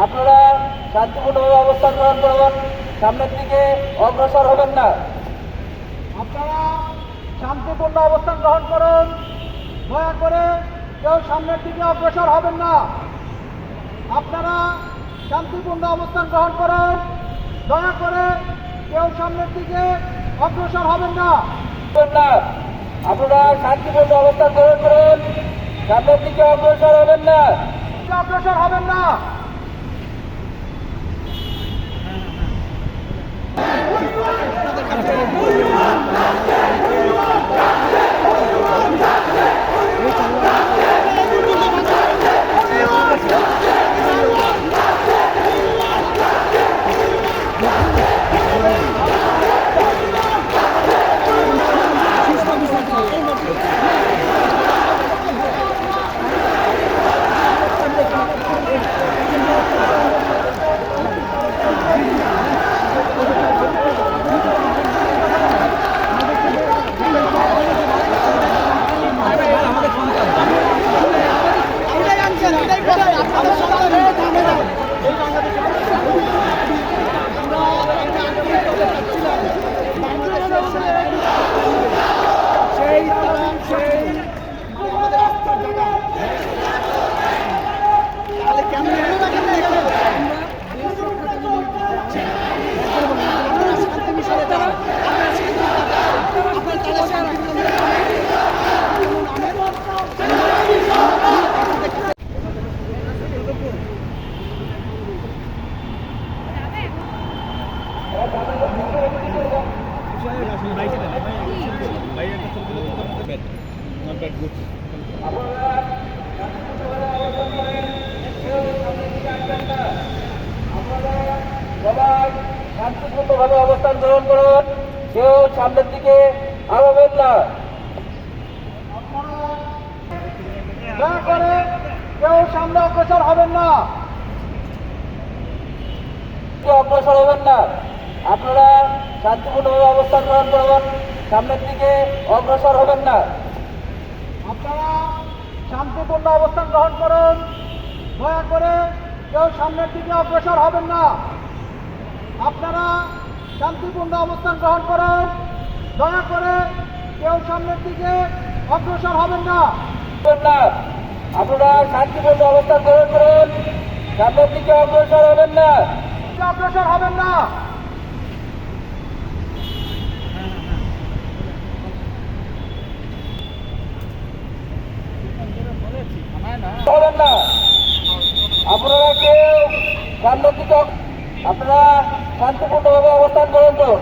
আপনারা শান্তিপূর্ণভাবে অবস্থান গ্রহণ করবেন, সামনের দিকে অগ্রসর হবেন না। আপনারা শান্তিপূর্ণ অবস্থান গ্রহণ করুন, দয়া করে কেউ সামনের দিকে অগ্রসর হবেন না। আপনারা শান্তিপূর্ণ অবস্থান গ্রহণ করুন, দয়া করে কেউ সামনের দিকে অগ্রসর হবেন না। আপনারা শান্তিপূর্ণ অবস্থান গ্রহণ করুন, সামনের দিকে অগ্রসর হবেন না। অগ্রসর হবেন না। সবাই শান্তিপূর্ণভাবে অবস্থান গ্রহণ করুন, কেউ সামনের দিকে আগাবেন না। দয়া করে কেউ সামনে অগ্রসর হবেন না। অগ্রসর হবেন না। আপনারা শান্তিপূর্ণভাবে অবস্থান গ্রহণ করবেন, সামনের দিকে অগ্রসর হবেন না। আপনারা শান্তিপূর্ণ অবস্থান গ্রহণ করুন, দয়া করে কেউ সামনের দিকে অগ্রসর হবেন না। আপনারা শান্তিপূর্ণ অবস্থান গ্রহণ করুন, দয়া করে কেউ সামনের দিকে অগ্রসর হবেন না। আপনারা শান্তিপূর্ণ অবস্থান গ্রহণ করুন, সামনের দিকে অগ্রসর হবেন না। অগ্রসর হবেন না। হবেন না। আপনারা কেউ সামনের দিকে আপনারা শান্তিপূর্ণভাবে অবস্থান গ্রহণ করুন।